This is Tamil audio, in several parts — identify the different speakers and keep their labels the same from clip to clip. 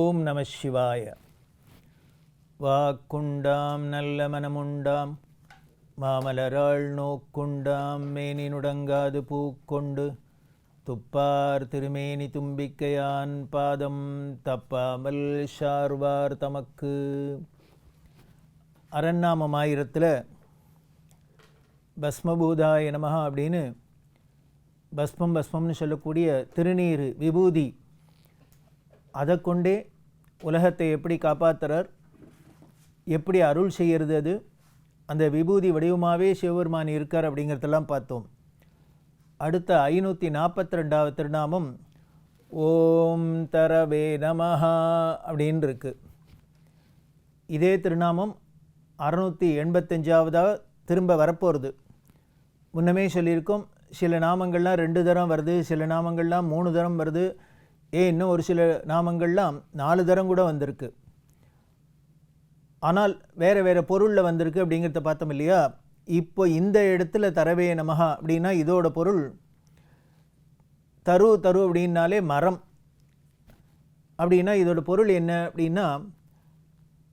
Speaker 1: ஓம் நம சிவாய. வாக்குண்டாம் நல்ல மனமுண்டாம் மாமலராள் நோக்குண்டாம் மேனி நுடங்காது பூக்கொண்டு துப்பார் திருமேனி தும்பிக்கையான் பாதம் தப்பாமல் ஷார்வார் தமக்கு. அரண்நாமம் 1000 பஸ்மபூதாய நமஹ அப்படின்னு பஸ்மம்னு சொல்லக்கூடிய திருநீர் விபூதி, அதை கொண்டே உலகத்தை எப்படி காப்பாற்றுறார், எப்படி அருள் செய்கிறது, அது அந்த விபூதி வடிவமாகவே சிவபெருமான் இருக்கார் அப்படிங்கிறதெல்லாம் பார்த்தோம். அடுத்த 542வது திருநாமம் ஓம் தரவே நமஹா அப்படின்னு இருக்கு. இதே திருநாமம் 685வது திரும்ப வரப்போகிறது. முன்னமே சொல்லியிருக்கோம், சில நாமங்கள்லாம் 2 தரம் வருது, சில நாமங்கள்லாம் 3 தரம் வருது, இன்னும் ஒரு சில நாமங்கள்லாம் 4 தரம் கூட வந்திருக்கு. ஆனால் வேறு வேறு பொருளில் வந்திருக்கு அப்படிங்கிறத பார்த்தோம் இல்லையா. இப்போ இந்த இடத்துல தரவே நமஹா அப்படின்னா இதோட பொருள் தரு அப்படின்னாலே மரம். அப்படின்னா இதோட பொருள் என்ன அப்படின்னா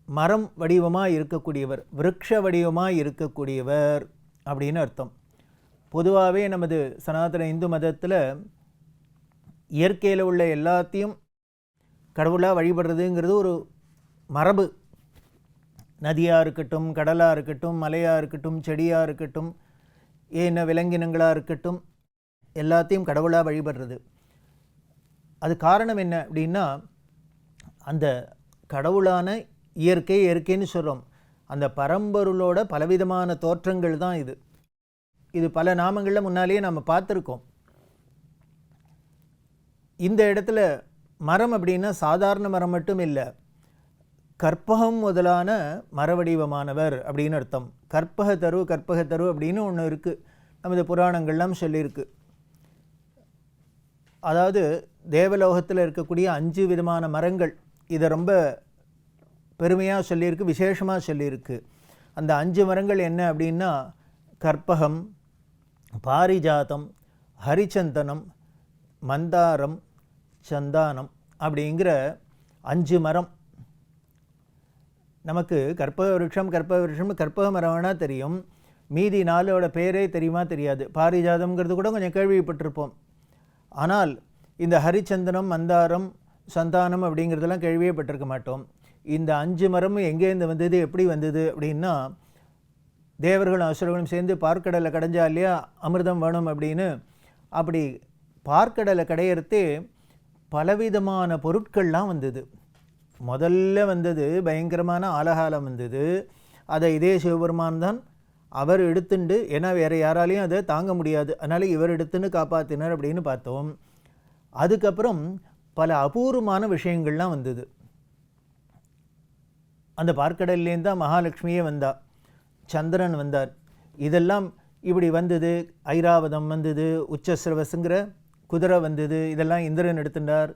Speaker 1: மரம் வடிவமாக இருக்கக்கூடியவர், விருட்ச வடிவமாக இருக்கக்கூடியவர் அப்படின்னு அர்த்தம். பொதுவாகவே நமது சனாதன இந்து மதத்தில் இயற்கையில் உள்ள எல்லாத்தையும் கடவுளாக வழிபடுறதுங்கிறது ஒரு மரபு. நதியாக இருக்கட்டும், கடலாக இருக்கட்டும், மலையாக இருக்கட்டும், செடியாக இருக்கட்டும், ஏன்ன விலங்கினங்களாக இருக்கட்டும், எல்லாத்தையும் கடவுளாக வழிபடுறது. அது காரணம் என்ன அப்படின்னா அந்த கடவுளான இயற்கைன்னு சொல்கிறோம். அந்த பரம்பொருளோட பலவிதமான தோற்றங்கள் தான் இது. இது பல நாமங்களில் முன்னாலேயே நம்ம பார்த்துருக்கோம். இந்த இடத்துல மரம் அப்படின்னா சாதாரண மரம் மட்டும் இல்லை, கற்பகம் முதலான மரவடிவமானவர் அப்படின்னு அர்த்தம். கற்பகத்தரு அப்படின்னு ஒன்று இருக்குது, நமது புராணங்கள்லாம் சொல்லியிருக்கு. அதாவது தேவலோகத்தில் இருக்கக்கூடிய 5 விதமான மரங்கள், இதை ரொம்ப பெருமையாக சொல்லியிருக்கு, விசேஷமாக சொல்லியிருக்கு. அந்த 5 மரங்கள் என்ன அப்படின்னா கற்பகம், பாரிஜாதம், ஹரிச்சந்தனம், மந்தாரம், சந்தானம் அப்படிங்கிற 5 மரம். நமக்கு கற்பக விருட்சம் கற்பக மரம் வேணால் தெரியும், மீதி 4ஓட பேரே தெரியுமா தெரியாது. பாரிஜாதம்ங்கிறது கூட கொஞ்சம் கேள்விப்பட்டிருப்போம். ஆனால் இந்த ஹரிச்சந்தனம், மந்தாரம், சந்தானம் அப்படிங்கிறதெல்லாம் கேள்வியே பட்டிருக்க மாட்டோம். இந்த 5 மரமும் எங்கேருந்து வந்தது, எப்படி வந்தது அப்படின்னா தேவர்களும் அசுரர்களும் சேர்ந்து பார்க்கடலை கடைஞ்சா இல்லையா, அமிர்தம் வேணும் அப்படின்னு. அப்படி பார்க்கடலை கடையிறதே பலவிதமான பொருட்கள்லாம் வந்தது. முதல்ல வந்தது பயங்கரமான ஆலகாலம் வந்தது. அதை இதே சிவபெருமான் தான் அவர் எடுத்துண்டு, ஏன்னா வேறு யாராலையும் அதை தாங்க முடியாது, அதனால் இவர் எடுத்துன்னு காப்பாற்றினார் அப்படின்னு பார்த்தோம். அதுக்கப்புறம் பல அபூர்வமான விஷயங்கள்லாம் வந்தது. அந்த பார்க்கடல்லேருந்து தான் மகாலட்சுமியே வந்தாள், சந்திரன் வந்தார், இதெல்லாம் இப்படி வந்தது. ஐராவதம் வந்தது, உச்சஸ்ரவஸுங்கிற குதிரை வந்தது, இதெல்லாம் இந்திரன் எடுத்துட்டார்.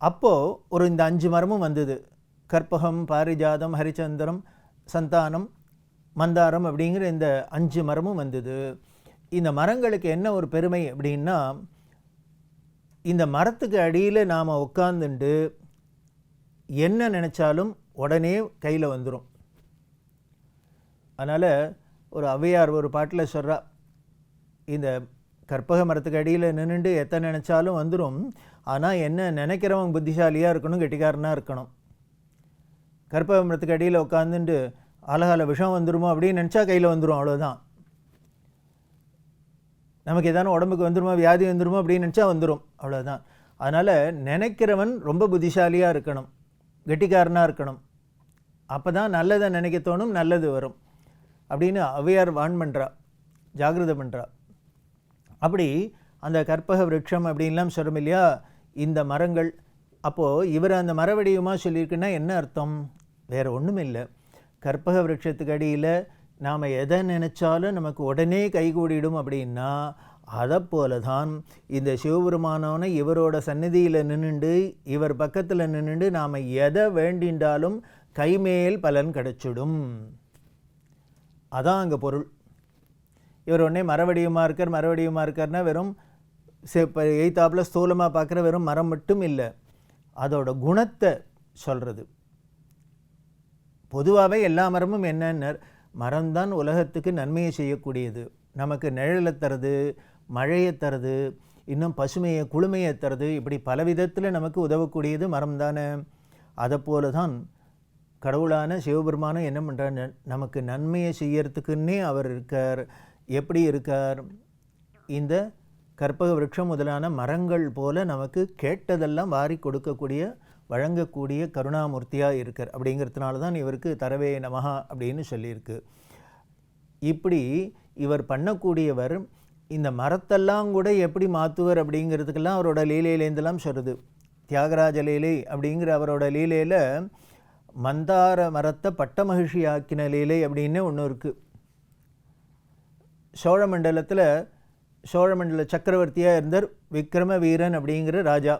Speaker 1: அப்போது ஒரு இந்த 5 மரமும் வந்தது. கற்பகம், பாரிஜாதம், ஹரிச்சந்திரம், சந்தானம், மந்தாரம் அப்படிங்கிற இந்த 5 மரமும் வந்தது. இந்த மரங்களுக்கு என்ன ஒரு பெருமை அப்படின்னா இந்த மரத்துக்கு அடியில் நாம் உட்காந்துண்டு என்ன நினச்சாலும் உடனே கையில் வந்துடும். அதனால் ஒரு ஔவையார் ஒரு பாட்டில் சொல்கிறா, இந்த கற்பக மரத்துக்கு அடியில் நின்றுண்டு எத்தனை நினச்சாலும் வந்துடும், ஆனால் என்ன நினைக்கிறவங்க புத்திசாலியாக இருக்கணும், கெட்டிக்காரனாக இருக்கணும். கற்பக மரத்துக்கு அடியில் உட்காந்துட்டு அழகால விஷம் வந்துடுமோ அப்படின்னு நினச்சா கையில் வந்துடும், அவ்வளோதான். நமக்கு எதான உடம்புக்கு வந்துடுமோ, வியாதி வந்துடுமோ அப்படின்னு நினச்சா வந்துடும், அவ்வளோதான். அதனால் நினைக்கிறவன் ரொம்ப புத்திசாலியாக இருக்கணும், கெட்டிக்காரனாக இருக்கணும். அப்போ தான் நல்லதை நினைக்க தோணும், நல்லது வரும் அப்படின்னு ஔவையார் வான் பண்ணுறா, ஜாகிரதை பண்ணுறா. அப்படி அந்த கற்பக விருட்சம் அப்படின்லாம் சொல்கிறோம் இல்லையா, இந்த மரங்கள். அப்போது இவர் அந்த மரவடிவமாக சொல்லியிருக்குன்னா என்ன அர்த்தம்? வேறு ஒன்றும் இல்லை, கற்பக விருட்சத்துக்கு அடியில் நாம் எதை நினச்சாலும் நமக்கு உடனே கைகூடிடும் அப்படின்னா அதை போல தான் இந்த சிவபெருமானவனை இவரோட சந்நிதியில் நின்றுண்டு, இவர் பக்கத்தில் நின்றுண்டு நாம் எதை வேண்டின்றாலும் கைமேல் பலன் கிடைச்சிடும். அதான் அங்கே பொருள். இவர் உடனே மரவடிவமாக இருக்கார்னா வெறும் எய்த்தாப்பில் ஸ்தூலமாக பார்க்குற வெறும் மரம் மட்டும் இல்லை, அதோட குணத்தை சொல்கிறது. பொதுவாகவே எல்லா மரமும் என்னென்ன மரம்தான் உலகத்துக்கு நன்மையை செய்யக்கூடியது, நமக்கு நிழலை தருது, மழையை தருது, இன்னும் பசுமையை குளுமையை தருது, இப்படி பல விதத்தில் நமக்கு உதவக்கூடியது மரம் தானே. அதை போல தான் கடவுளான சிவபெருமான என்ன பண்ணுறார், நமக்கு நன்மையை செய்யறதுக்குன்னே அவர் இருக்கார். எப்படி இருக்கார்? இந்த கற்பக விருட்சம் முதலான மரங்கள் போல நமக்கு கேட்டதெல்லாம் வாரி கொடுக்கக்கூடிய வழங்கக்கூடிய கருணாமூர்த்தியாக இருக்கார். அப்படிங்கிறதுனால தான் இவருக்கு தரவே நமஹா அப்படின்னு சொல்லியிருக்கு. இப்படி இவர் பண்ணக்கூடியவர் இந்த மரத்தெல்லாம் கூட எப்படி மாற்றுவர் அப்படிங்கிறதுக்கெல்லாம் அவரோட லீலையிலேருந்தெல்லாம் சொல்லுது. தியாகராஜ லீலை அப்படிங்கிற அவரோட லீலையில் மந்தார மரத்தை பட்ட மகிழ்ச்சி ஆக்கின லீலை அப்படின்னு ஒன்று இருக்குது. சோழமண்டல சக்கரவர்த்தியாக இருந்தார் விக்ரம வீரன் அப்படிங்கிற ராஜா.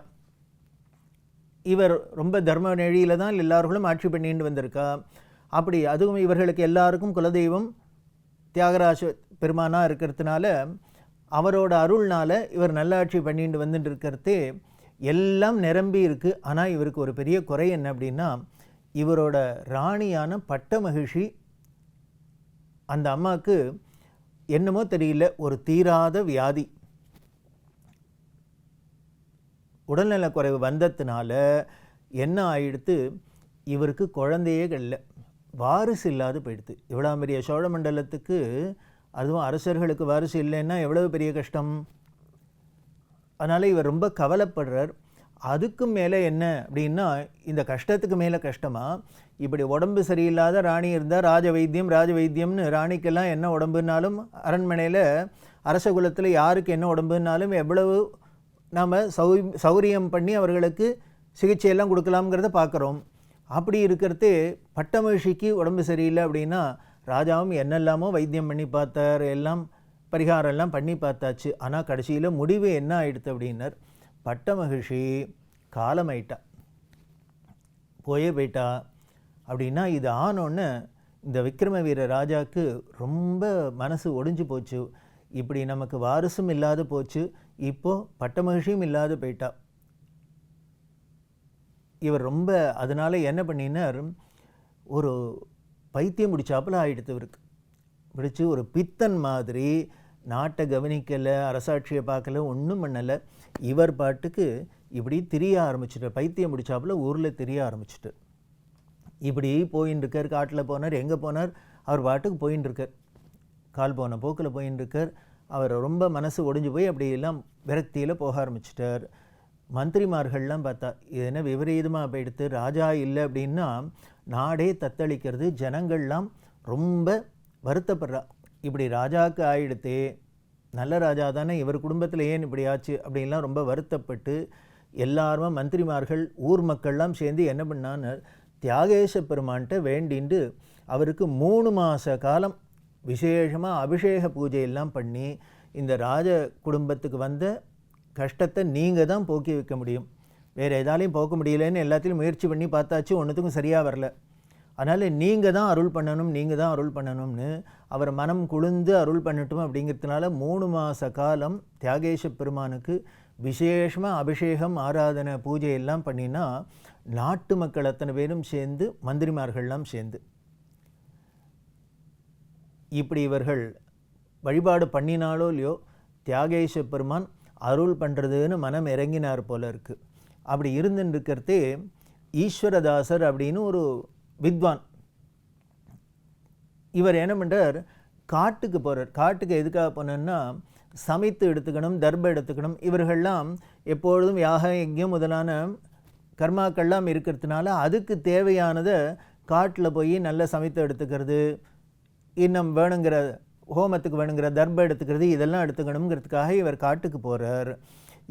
Speaker 1: இவர் ரொம்ப தர்ம நெழியில் தான் எல்லார்களும் ஆட்சி பண்ணிட்டு வந்திருக்கா. அப்படி அதுவும் இவர்களுக்கு எல்லாருக்கும் குலதெய்வம் தியாகராஜ பெருமானாக இருக்கிறதுனால அவரோட அருள்னால் இவர் நல்லாட்சி பண்ணிட்டு வந்துட்டு இருக்கிறதே எல்லாம் நிரம்பி இருக்குது. ஆனால் இவருக்கு ஒரு பெரிய குறை என்ன அப்படின்னா, இவரோட ராணியான பட்ட மகிழ்ச்சி அந்த அம்மாவுக்கு என்னமோ தெரியல ஒரு தீராத வியாதி, உடல்நலக்குறைவு வந்ததுனால என்ன ஆயிடுத்து, இவருக்கு குழந்தையே இல்லை, வாரிசு இல்லாது போயிடுது. இவ்வளோ பெரிய சோழ மண்டலத்துக்கு, அதுவும் அரசர்களுக்கு வாரிசு இல்லைன்னா எவ்வளவு பெரிய கஷ்டம். அதனால் இவர் ரொம்ப கவலைப்படுறார். அதுக்கும் மேலே என்ன அப்படின்னா, இந்த கஷ்டத்துக்கு மேலே கஷ்டமாக இப்படி உடம்பு சரியில்லாத ராணி இருந்தால் ராஜவைத்தியம்னு ராணிக்கெல்லாம் என்ன உடம்புனாலும் அரண்மனையில் அரசகுலத்தில் யாருக்கு என்ன உடம்புனாலும் எவ்வளவு நாம் சௌரியம் பண்ணி அவர்களுக்கு சிகிச்சையெல்லாம் கொடுக்கலாம்ங்கிறத பார்க்குறோம். அப்படி இருக்கிறதே பட்டமகிழ்ச்சிக்கு உடம்பு சரியில்லை அப்படின்னா ராஜாவும் என்னெல்லாமோ வைத்தியம் பண்ணி பார்த்தார், எல்லாம் பரிகாரம் எல்லாம் பண்ணி பார்த்தாச்சு. ஆனால் கடைசியில் முடிவு என்ன ஆயிடுத்து அப்படின்னார், பட்ட மகிழ்ச்சி காலமாயிட்டா, போயிட்டா. அப்படின்னா இது ஆனோன்னு இந்த விக்ரம வீர ராஜாவுக்கு ரொம்ப மனசு ஒடிஞ்சு போச்சு. இப்படி நமக்கு வாரிசும் இல்லாத போச்சு, இப்போது பட்ட மகிழ்ச்சியும் இல்லாத போயிட்டா. இவர் ரொம்ப அதனால் என்ன பண்ணினார், ஒரு பைத்தியம் பிடிச்சாப்பில் ஆகிடுத்து. இவருக்கு பிடிச்சி ஒரு பித்தன் மாதிரி நாட்டை கவனிக்கலை, அரசாட்சியை பார்க்கல, ஒன்றும் பண்ணலை. இவர் பாட்டுக்கு இப்படி திரிய ஆரம்பிச்சுட்டார். பைத்தியம் பிடிச்சாப்பில் ஊரில் திரிய ஆரம்பிச்சுட்டார். இப்படி போயின்னு இருக்கார், காட்டில் போனார், எங்கே போனார், அவர் பாட்டுக்கு போயின்னு இருக்கார், கால் போன போக்கில் போயின்னு இருக்கார். அவர் ரொம்ப மனசு ஒடிஞ்சு போய் அப்படியெல்லாம் விரக்தியில் போக ஆரம்பிச்சிட்டார். மந்திரிமார்கள்லாம் பார்த்தா இது என்ன விபரீதமாக போயிடுத்து, ராஜா இல்லை அப்படின்னா நாடே தத்தளிக்கிறது, ஜனங்கள்லாம் ரொம்ப வருத்தப்படுறா. இப்படி ராஜாவுக்கு ஆயிடுத்தே, நல்ல ராஜா தானே, இவர் குடும்பத்தில் ஏன் இப்படி ஆச்சு அப்படின்லாம் ரொம்ப வருத்தப்பட்டு எல்லாருமே மந்திரிமார்கள் ஊர் மக்கள்லாம் சேர்ந்து என்ன பண்ணான்னு தியாகேச பெருமான்கிட்ட வேண்டிண்டு அவருக்கு 3 மாத காலம் விசேஷமாக அபிஷேக பூஜையெல்லாம் பண்ணி, இந்த ராஜ குடும்பத்துக்கு வந்த கஷ்டத்தை நீங்கள் தான் போக்கி வைக்க முடியும், வேறு எதாலையும் போக்க முடியலன்னு எல்லாத்தையும் முயற்சி பண்ணி பார்த்தாச்சு, ஒன்றுத்துக்கும் சரியாக வரல, அதனால் நீங்கள் தான் அருள் பண்ணணும்னு அவர் மனம் குளிர்ந்து அருள் பண்ணட்டும் அப்படிங்கிறதுனால 3 மாத காலம் தியாகேச பெருமானுக்கு விசேஷமாக அபிஷேகம் ஆராதனை பூஜை எல்லாம் பண்ணினா நாட்டு மக்கள் அத்தனை பேரும் சேர்ந்து மந்திரிமார்கள்லாம் சேர்ந்து இப்படி இவர்கள் வழிபாடு பண்ணினாலோ இல்லையோ தியாகேச பெருமான் அருள் பண்ணுறதுன்னு மனம் இறங்கினார் போல இருக்குது. அப்படி இருந்துன்னு இருக்கிறதே ஈஸ்வரதாசர் அப்படின்னு ஒரு வித்வான், இவர் என்ன பண்ணுறார், காட்டுக்கு போகிறார். காட்டுக்கு எதுக்காக போனோன்னா சமைத்து எடுத்துக்கணும், தர்பம் எடுத்துக்கணும். இவர்கள்லாம் எப்பொழுதும் யாக யஜ்ஞம் முதலான கர்மாக்கள்லாம் இருக்கிறதுனால அதுக்கு தேவையானதை காட்டில் போய் நல்லா சமைத்து எடுத்துக்கிறது, இன்னும் வேணுங்கிற ஹோமத்துக்கு வேணுங்கிற தர்பம் எடுத்துக்கிறது, இதெல்லாம் எடுத்துக்கணுங்கிறதுக்காக இவர் காட்டுக்கு போகிறார்.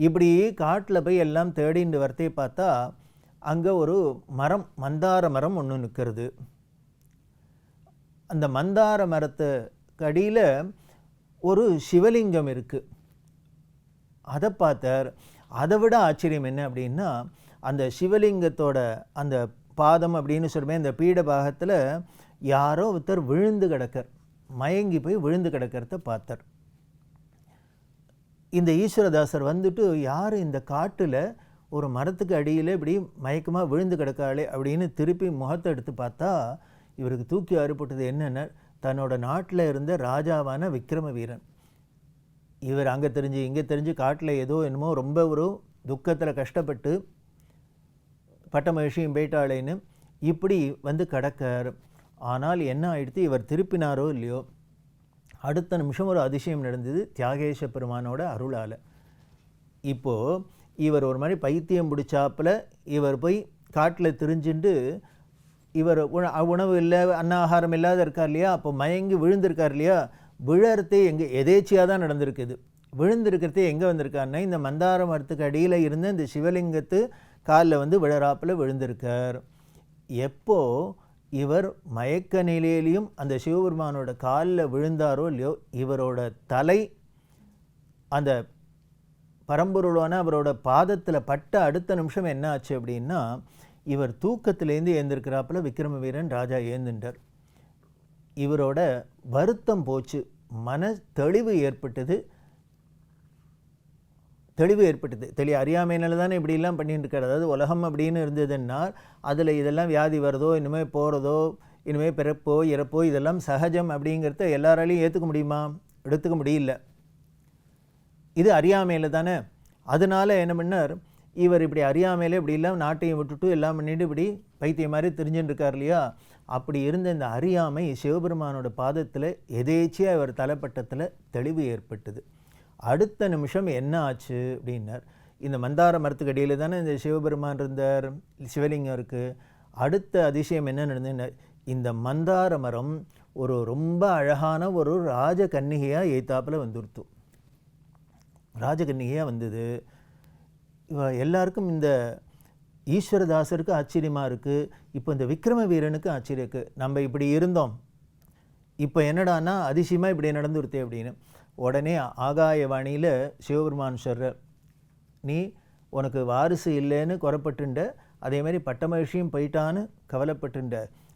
Speaker 1: இப்படி காட்டில் போய் எல்லாம் தேடிண்டு வரத்தை பார்த்தா அங்கே ஒரு மரம், மந்தார மரம் ஒன்று நிற்கிறது. அந்த மந்தார மரத்துக்கு அடியில் ஒரு சிவலிங்கம் இருக்குது. அதை பார்த்தார். அதை விட ஆச்சரியம் என்ன அப்படின்னா, அந்த சிவலிங்கத்தோட அந்த பாதம் அப்படின்னு சொல்லுமே இந்த பீட பாகத்தில் யாரோ ஒருத்தர் விழுந்து கிடக்கார், மயங்கி போய் விழுந்து கிடக்கிறத பார்த்தார். இந்த ஈஸ்வரதாசர் வந்துட்டு, யார் இந்த காட்டில் ஒரு மரத்துக்கு அடியில் இப்படி மயக்கமாக விழுந்து கிடக்காளே அப்படின்னு திருப்பி முகத்தை எடுத்து பார்த்தா இவருக்கு தூக்கி அறுப்பட்டது என்னென்ன, தன்னோட நாட்டில் இருந்த ராஜாவான விக்ரம வீரன். இவர் அங்கே தெரிஞ்சு இங்கே தெரிஞ்சு காட்டில் ஏதோ என்னமோ ரொம்ப ஒரு துக்கத்தில் கஷ்டப்பட்டு பட்ட மகிழ்ச்சியும் போயிட்டாளேன்னு இப்படி வந்து கிடக்கார். ஆனால் என்ன ஆயிடுத்து, இவர் திருப்பினாரோ இல்லையோ, அடுத்த நிமிஷம் ஒரு அதிசயம் நடந்தது தியாகேச பெருமானோட அருளால். இப்போது இவர் ஒரு மாதிரி பைத்தியம் பிடிச்சாப்பில் இவர் போய் காட்டில் திரிஞ்சுட்டு இவர் உணவு இல்லை அன்னாகாரம் இல்லாத இருக்கார் இல்லையா, அப்போ மயங்கி விழுந்திருக்கார் இல்லையா, விழறதே எங்கே எதேச்சியாக தான் நடந்திருக்குது. விழுந்திருக்கிறதே எங்கே வந்திருக்காருன்னா இந்த மந்தார மரத்துக்கு அடியில் இருந்த இந்த சிவலிங்கத்து காலில் வந்து விழறாப்பில் விழுந்திருக்கார். எப்போ இவர் மயக்க நிலையிலையும் அந்த சிவபெருமானோட காலில் விழுந்தாரோ இல்லையோ, இவரோட தலை அந்த பரம்பொருளான அவரோட பாதத்தில் பட்ட அடுத்த நிமிஷம் என்ன ஆச்சு அப்படின்னா, இவர் தூக்கத்திலேருந்து ஏந்திருக்கிறாப்புல விக்ரம வீரன் ராஜா ஏந்துட்டார். இவரோட வருத்தம் போச்சு, மன தெளிவு ஏற்பட்டது. அறியாமையினால தானே இப்படிலாம் பண்ணிட்டு இருக்காரு. அதாவது உலகம் அப்படின்னு இருந்ததுன்னா அதில் இதெல்லாம் வியாதி வருதோ, இனிமேல் போகிறதோ, இனிமேல் பிறப்போ இறப்போ இதெல்லாம் சகஜம் அப்படிங்கிறத எல்லாராலையும் ஏற்றுக்க முடியுமா? எடுத்துக்க முடியல. இது அறியாமையில் தானே. அதனால் என்ன பண்ணார், இவர் இப்படி அறியாமையில் இப்படி எல்லாம் நாட்டையும் விட்டுட்டு எல்லாம் பண்ணிட்டு இப்படி பைத்தியம் மாதிரி தெரிஞ்சுட்டு இருக்கார் இல்லையா. அப்படி இருந்த இந்த அறியாமை சிவபெருமானோட பாதத்தில் எதேச்சியாக இவர் தலைப்பட்டத்தில் தெளிவு ஏற்பட்டது. அடுத்த நிமிஷம் என்ன ஆச்சு அப்படின்னார், இந்த மந்தார மரத்துக்கு அடியில் தானே இந்த சிவபெருமான் இருந்தார், சிவலிங்கம் இருக்குது. அடுத்த அதிசயம் என்ன நடந்ததுன்னு, இந்த மந்தார மரம் ஒரு ரொம்ப அழகான ஒரு ராஜகன்னிகையாக எய்த்தாப்பில் வந்துருத்து. ராஜகன்னிகையாக வந்தது. எல்லாருக்கும் இந்த ஈஸ்வரதாசருக்கு ஆச்சரியமாக இருக்குது. இப்போ இந்த விக்ரம வீரனுக்கு ஆச்சரியம் இருக்குது. நம்ம இப்படி இருந்தோம், இப்போ என்னடானா அதிசயமாக இப்படி நடந்துருத்தே அப்படின்னு. உடனே ஆகாயவாணியில் சிவபெருமான் சொல்கிறார், நீ உனக்கு வாரிசு இல்லைன்னு குறப்பட்டுண்ட, அதே மாதிரி பட்ட மகிழ்ச்சியும் போயிட்டான்னு கவலைப்பட்டுண்ட,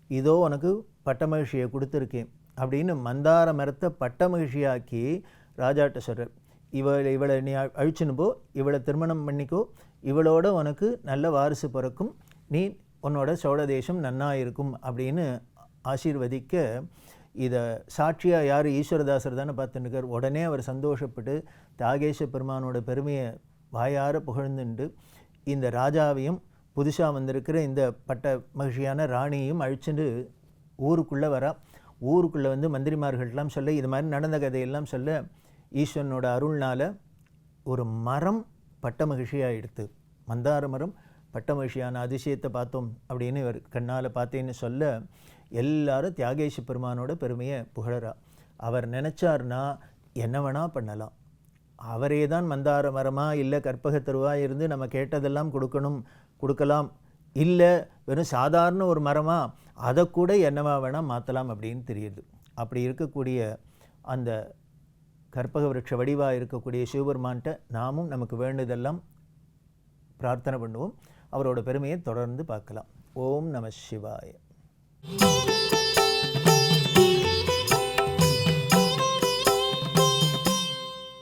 Speaker 1: இதோ உனக்கு பட்ட மகிழ்ச்சியை கொடுத்துருக்கேன் அப்படின்னு மந்தார மரத்தை பட்ட மகிழ்ச்சியாக்கி ராஜாட்ட சொல்கிறார். இவளை நீ அழிச்சுன்னு போ, இவளை திருமணம் பண்ணிக்கோ, இவளோட உனக்கு நல்ல வாரிசு பிறக்கும், நீ உன்னோட சோழ தேசம் நன்னா இருக்கும் அப்படின்னு ஆசீர்வதிக்க, இதை சாட்சியாக யார் ஈஸ்வரதாசர் தானே பார்த்துட்டுருக்கார். உடனே அவர் சந்தோஷப்பட்டு தியாகேச பெருமானோட பெருமையை வாயார புகழ்ந்துண்டு இந்த ராஜாவையும் புதுசாக வந்திருக்கிற இந்த பட்ட மகிழ்ச்சியான ராணியையும் அழிச்சுட்டு ஊருக்குள்ளே வரா. ஊருக்குள்ளே வந்து மந்திரிமார்கள்லாம் சொல்ல, இது மாதிரி நடந்த கதையெல்லாம் சொல்ல, ஈஸ்வரனோட அருள்னால் ஒரு மரம் பட்ட மகிழ்ச்சியாக எடுத்து, மந்தார மரம் பட்ட மகிழ்ச்சியான அதிசயத்தை பார்த்தோம் அப்படின்னு இவர் கண்ணால் பார்த்தேன்னு சொல்ல, எல்லாரும் தியாகேச பெருமானோட பெருமையை புகழறா. அவர் நினச்சார்னா என்ன வேணால் பண்ணலாம். அவரே தான் மந்தார மரமாக இல்லை கற்பகத்தருவாக இருந்து நம்ம கேட்டதெல்லாம் கொடுக்கலாம், இல்லை வெறும் சாதாரண ஒரு மரமாக அதை கூட என்னவா வேணால் மாற்றலாம் அப்படின்னு தெரியுது. அப்படி இருக்கக்கூடிய அந்த கற்பக விருட்ச வடிவாக இருக்கக்கூடிய சிவபெருமான்கிட்ட நாமும் நமக்கு வேண்டியதெல்லாம் பிரார்த்தனை பண்ணுவோம். அவரோட பெருமையை தொடர்ந்து பார்க்கலாம். ஓம் நம சிவாய.